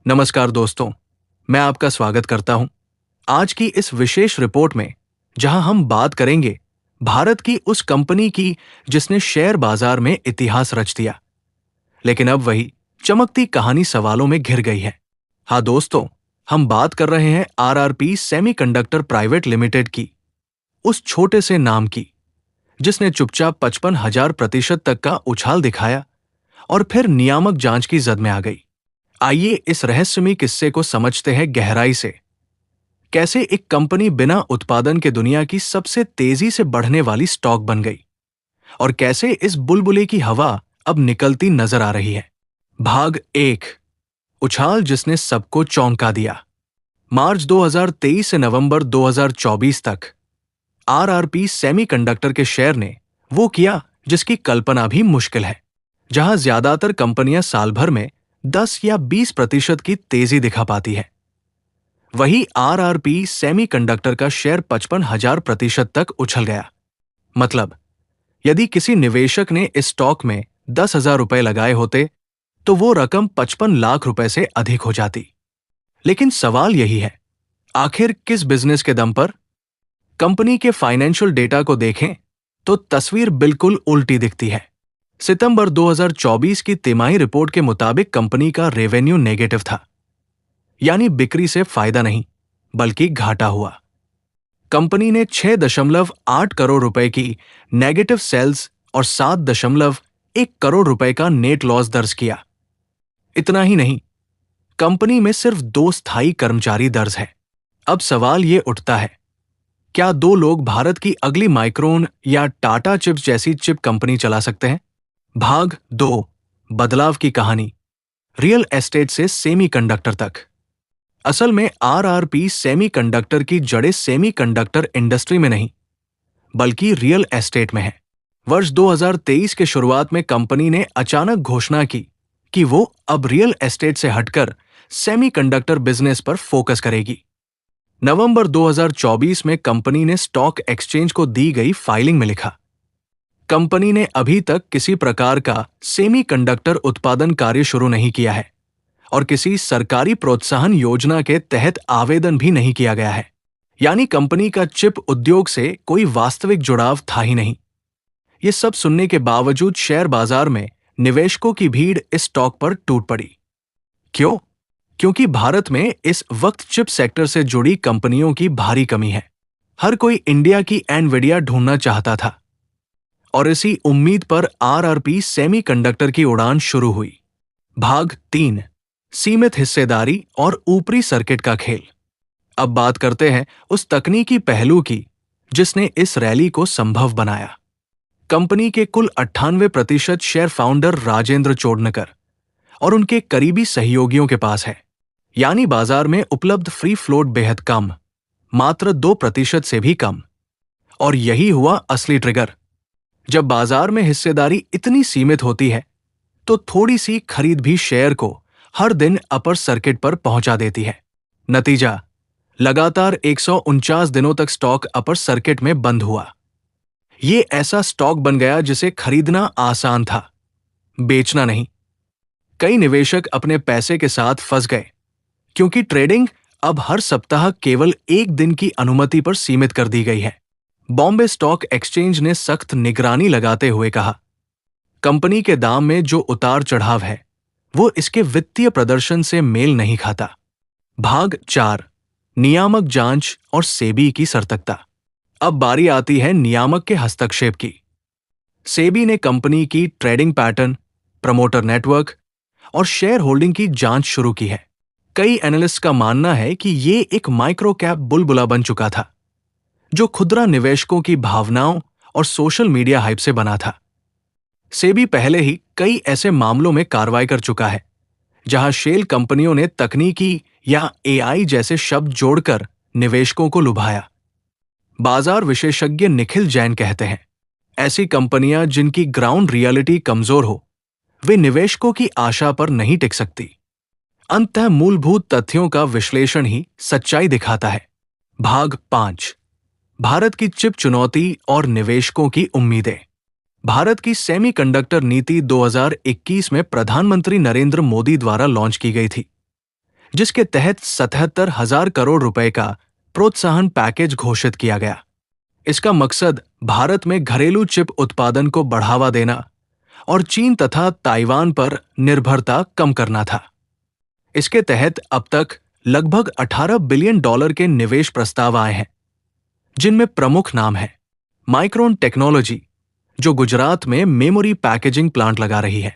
नमस्कार दोस्तों, मैं आपका स्वागत करता हूं आज की इस विशेष रिपोर्ट में, जहां हम बात करेंगे भारत की उस कंपनी की जिसने शेयर बाजार में इतिहास रच दिया। लेकिन अब वही चमकती कहानी सवालों में घिर गई है। हाँ दोस्तों, हम बात कर रहे हैं आरआरपी सेमीकंडक्टर प्राइवेट लिमिटेड की, उस छोटे से नाम की जिसने चुपचाप 55,000% तक का उछाल दिखाया और फिर नियामक जांच की जद में आ गई। आइए इस रहस्यमयी किस्से को समझते हैं गहराई से। कैसे एक कंपनी बिना उत्पादन के दुनिया की सबसे तेजी से बढ़ने वाली स्टॉक बन गई और कैसे इस बुलबुले की हवा अब निकलती नजर आ रही है। भाग 1, उछाल जिसने सबको चौंका दिया। मार्च 2023 से नवंबर 2024 तक आरआरपी सेमीकंडक्टर के शेयर ने वो किया जिसकी कल्पना भी मुश्किल है। जहां ज्यादातर कंपनियां साल भर में 10 या 20% की तेजी दिखा पाती है, वही आरआरपी सेमीकंडक्टर का शेयर 55,000% तक उछल गया। मतलब, यदि किसी निवेशक ने इस स्टॉक में 10,000 रुपए लगाए होते तो वो रकम 55 लाख रुपए से अधिक हो जाती। लेकिन सवाल यही है, आखिर किस बिजनेस के दम पर? कंपनी के फाइनेंशियल डेटा को देखें तो तस्वीर बिल्कुल उल्टी दिखती है। सितंबर 2024 की तिमाही रिपोर्ट के मुताबिक कंपनी का रेवेन्यू नेगेटिव था, यानी बिक्री से फायदा नहीं बल्कि घाटा हुआ। कंपनी ने 6.8 करोड़ रुपए की नेगेटिव सेल्स और 7.1 करोड़ रुपए का नेट लॉस दर्ज किया। इतना ही नहीं, कंपनी में सिर्फ 2 स्थायी कर्मचारी दर्ज है। अब सवाल ये उठता है, क्या 2 लोग भारत की अगली माइक्रोन या टाटा चिप्स जैसी चिप कंपनी चला सकते हैं? भाग 2, बदलाव की कहानी, रियल एस्टेट से सेमीकंडक्टर तक। असल में आरआरपी सेमीकंडक्टर की जड़ें सेमीकंडक्टर इंडस्ट्री में नहीं बल्कि रियल एस्टेट में है। वर्ष 2023 के शुरुआत में कंपनी ने अचानक घोषणा की कि वो अब रियल एस्टेट से हटकर सेमीकंडक्टर बिजनेस पर फोकस करेगी। नवंबर 2024 में कंपनी ने स्टॉक एक्सचेंज को दी गई फाइलिंग में लिखा, कंपनी ने अभी तक किसी प्रकार का सेमीकंडक्टर उत्पादन कार्य शुरू नहीं किया है और किसी सरकारी प्रोत्साहन योजना के तहत आवेदन भी नहीं किया गया है। यानी कंपनी का चिप उद्योग से कोई वास्तविक जुड़ाव था ही नहीं। ये सब सुनने के बावजूद शेयर बाजार में निवेशकों की भीड़ इस स्टॉक पर टूट पड़ी। क्यों? क्योंकि भारत में इस वक्त चिप सेक्टर से जुड़ी कंपनियों की भारी कमी है। हर कोई इंडिया की एनवीडिया ढूंढना चाहता था और इसी उम्मीद पर आरआरपी सेमीकंडक्टर की उड़ान शुरू हुई। भाग 3, सीमित हिस्सेदारी और ऊपरी सर्किट का खेल। अब बात करते हैं उस तकनीकी पहलू की जिसने इस रैली को संभव बनाया। कंपनी के कुल 98% शेयर फाउंडर राजेंद्र चोडनकर और उनके करीबी सहयोगियों के पास है, यानी बाजार में उपलब्ध फ्री फ्लोट बेहद कम, मात्र 2% से भी कम। और यही हुआ असली ट्रिगर। जब बाजार में हिस्सेदारी इतनी सीमित होती है तो थोड़ी सी खरीद भी शेयर को हर दिन अपर सर्किट पर पहुंचा देती है। नतीजा, लगातार 149 दिनों तक स्टॉक अपर सर्किट में बंद हुआ। ये ऐसा स्टॉक बन गया जिसे खरीदना आसान था, बेचना नहीं। कई निवेशक अपने पैसे के साथ फंस गए क्योंकि ट्रेडिंग अब हर सप्ताह केवल 1 दिन की अनुमति पर सीमित कर दी गई है। बॉम्बे स्टॉक एक्सचेंज ने सख्त निगरानी लगाते हुए कहा, कंपनी के दाम में जो उतार चढ़ाव है वो इसके वित्तीय प्रदर्शन से मेल नहीं खाता। भाग 4, नियामक जांच और सेबी की सतर्कता। अब बारी आती है नियामक के हस्तक्षेप की। सेबी ने कंपनी की ट्रेडिंग पैटर्न, प्रमोटर नेटवर्क और शेयर होल्डिंग की जांच शुरू की है। कई एनालिस्ट का मानना है कि ये एक माइक्रो कैप बुलबुला बन चुका था जो खुदरा निवेशकों की भावनाओं और सोशल मीडिया हाइप से बना था। सेबी पहले ही कई ऐसे मामलों में कार्रवाई कर चुका है जहां शेल कंपनियों ने तकनीकी या एआई जैसे शब्द जोड़कर निवेशकों को लुभाया। बाजार विशेषज्ञ निखिल जैन कहते हैं, ऐसी कंपनियां जिनकी ग्राउंड रियलिटी कमजोर हो वे निवेशकों की आशा पर नहीं टिक सकती। अंततः मूलभूत तथ्यों का विश्लेषण ही सच्चाई दिखाता है। भाग 5, भारत की चिप चुनौती और निवेशकों की उम्मीदें। भारत की सेमीकंडक्टर नीति 2021 में प्रधानमंत्री नरेंद्र मोदी द्वारा लॉन्च की गई थी। जिसके तहत 77,000 करोड़ रुपए का प्रोत्साहन पैकेज घोषित किया गया। इसका मकसद भारत में घरेलू चिप उत्पादन को बढ़ावा देना और चीन तथा ताइवान पर निर्भरता कम करना था। इसके तहत अब तक लगभग $18 बिलियन के निवेश प्रस्ताव आए हैं, जिनमें प्रमुख नाम है माइक्रोन टेक्नोलॉजी, जो गुजरात में मेमोरी पैकेजिंग प्लांट लगा रही है,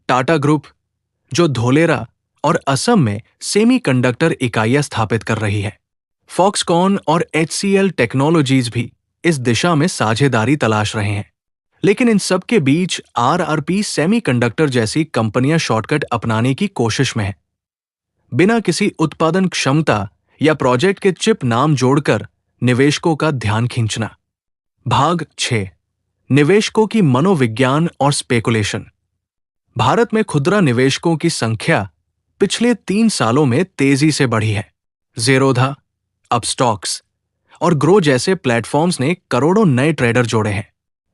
टाटा ग्रुप, जो धोलेरा और असम में सेमीकंडक्टर इकाइयां स्थापित कर रही है, फॉक्सकॉन और HCL टेक्नोलॉजीज भी इस दिशा में साझेदारी तलाश रहे हैं। लेकिन इन सब के बीच RRP सेमीकंडक्टर जैसी कंपनियां शॉर्टकट अपनाने की कोशिश में हैं। बिना किसी उत्पादन क्षमता या प्रोजेक्ट के चिप नाम जोड़कर निवेशकों का ध्यान खींचना। भाग 6, निवेशकों की मनोविज्ञान और स्पेकुलेशन। भारत में खुदरा निवेशकों की संख्या पिछले 3 सालों में तेजी से बढ़ी है। ज़ेरोधा, अपस्टॉक्स और ग्रो जैसे प्लेटफॉर्म्स ने करोड़ों नए ट्रेडर जोड़े हैं।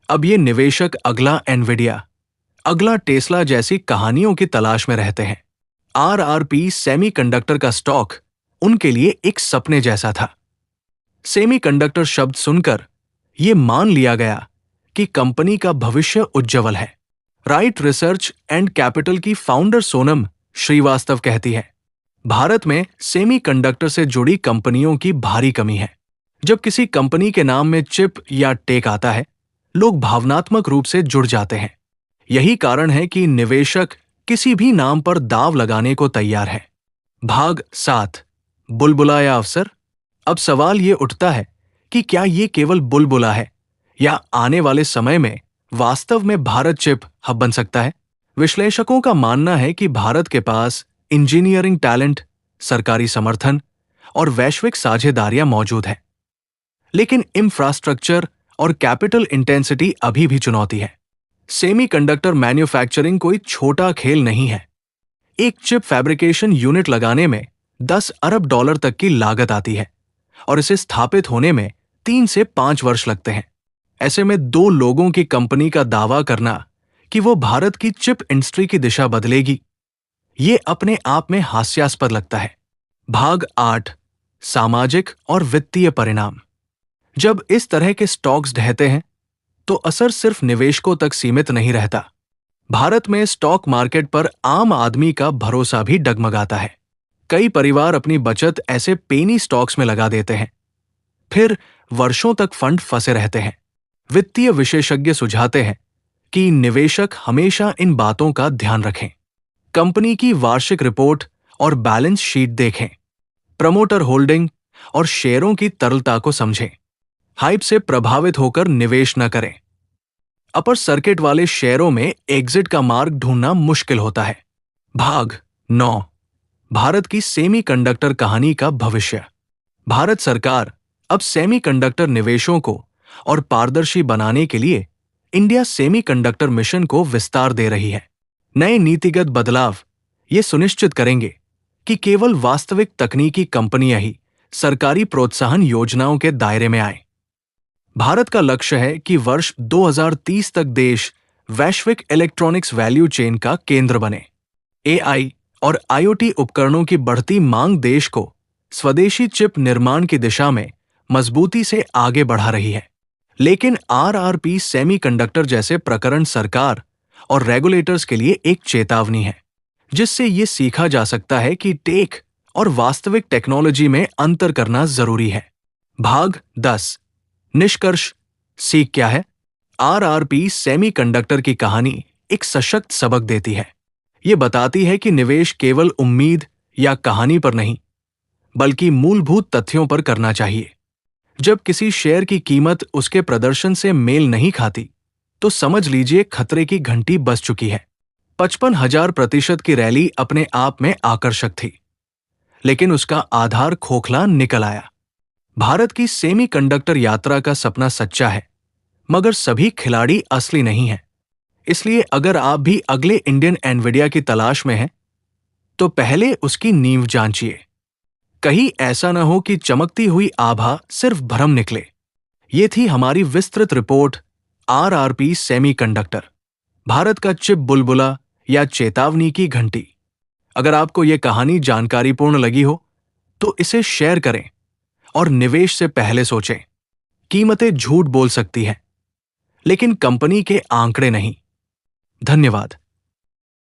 अब ये निवेशक अगला एनविडिया, अगला टेस्ला जैसी कहानियों की तलाश में रहते हैं। RRP सेमीकंडक्टर का स्टॉक उनके लिए एक सपने जैसा था। सेमीकंडक्टर शब्द सुनकर ये मान लिया गया कि कंपनी का भविष्य उज्जवल है। राइट रिसर्च एंड कैपिटल की फाउंडर सोनम श्रीवास्तव कहती है, भारत में सेमीकंडक्टर से जुड़ी कंपनियों की भारी कमी है। जब किसी कंपनी के नाम में चिप या टेक आता है, लोग भावनात्मक रूप से जुड़ जाते हैं। यही कारण है कि निवेशक किसी भी नाम पर दांव लगाने को तैयार है। भाग 7, बुलबुला या अवसर। अब सवाल ये उठता है कि क्या ये केवल बुलबुला है या आने वाले समय में वास्तव में भारत चिप हब बन सकता है। विश्लेषकों का मानना है कि भारत के पास इंजीनियरिंग टैलेंट, सरकारी समर्थन और वैश्विक साझेदारियां मौजूद हैं, लेकिन इंफ्रास्ट्रक्चर और कैपिटल इंटेंसिटी अभी भी चुनौती है। सेमीकंडक्टर मैन्युफैक्चरिंग कोई छोटा खेल नहीं है। एक चिप फैब्रिकेशन यूनिट लगाने में $10 अरब तक की लागत आती है और इसे स्थापित होने में 3 से 5 वर्ष लगते हैं। ऐसे में 2 लोगों की कंपनी का दावा करना कि वो भारत की चिप इंडस्ट्री की दिशा बदलेगी, ये अपने आप में हास्यास्पद लगता है। भाग 8, सामाजिक और वित्तीय परिणाम। जब इस तरह के स्टॉक्स ढहते हैं तो असर सिर्फ निवेशकों तक सीमित नहीं रहता। भारत में स्टॉक मार्केट पर आम आदमी का भरोसा भी डगमगाता है। कई परिवार अपनी बचत ऐसे पेनी स्टॉक्स में लगा देते हैं, फिर वर्षों तक फंड फंसे रहते हैं। वित्तीय विशेषज्ञ सुझाते हैं कि निवेशक हमेशा इन बातों का ध्यान रखें। कंपनी की वार्षिक रिपोर्ट और बैलेंस शीट देखें, प्रमोटर होल्डिंग और शेयरों की तरलता को समझें। हाइप से प्रभावित होकर निवेश न करें। अपर सर्किट वाले शेयरों में एग्जिट का मार्ग ढूंढना मुश्किल होता है। भाग 9, भारत की सेमीकंडक्टर कहानी का भविष्य। भारत सरकार अब सेमीकंडक्टर निवेशों को और पारदर्शी बनाने के लिए इंडिया सेमीकंडक्टर मिशन को विस्तार दे रही है। नए नीतिगत बदलाव ये सुनिश्चित करेंगे कि केवल वास्तविक तकनीकी कंपनियां ही सरकारी प्रोत्साहन योजनाओं के दायरे में आए। भारत का लक्ष्य है कि वर्ष 2030 तक देश वैश्विक इलेक्ट्रॉनिक्स वैल्यू चेन का केंद्र बने। AI और IoT उपकरणों की बढ़ती मांग देश को स्वदेशी चिप निर्माण की दिशा में मजबूती से आगे बढ़ा रही है। लेकिन RRP सेमीकंडक्टर जैसे प्रकरण सरकार और रेगुलेटर्स के लिए एक चेतावनी है, जिससे ये सीखा जा सकता है कि टेक और वास्तविक टेक्नोलॉजी में अंतर करना जरूरी है। भाग 10, निष्कर्ष, सीख क्या है। RRP सेमीकंडक्टर की कहानी एक सशक्त सबक देती है। ये बताती है कि निवेश केवल उम्मीद या कहानी पर नहीं, बल्कि मूलभूत तथ्यों पर करना चाहिए। जब किसी शेयर की कीमत उसके प्रदर्शन से मेल नहीं खाती, तो समझ लीजिए खतरे की घंटी बज चुकी है। 55,000% की रैली अपने आप में आकर्षक थी, लेकिन उसका आधार खोखला निकल आया। भारत की सेमीकंडक्टर यात्रा का सपना सच्चा है, मगर सभी खिलाड़ी असली नहीं हैं। इसलिए अगर आप भी अगले इंडियन एनविडिया की तलाश में हैं, तो पहले उसकी नींव जांचिए। कहीं ऐसा न हो कि चमकती हुई आभा सिर्फ भ्रम निकले। ये थी हमारी विस्तृत रिपोर्ट RRP सेमीकंडक्टर, भारत का चिप बुलबुला या चेतावनी की घंटी। अगर आपको यह कहानी जानकारीपूर्ण लगी हो तो इसे शेयर करें और निवेश से पहले सोचें। कीमतें झूठ बोल सकती हैं, लेकिन कंपनी के आंकड़े नहीं। धन्यवाद।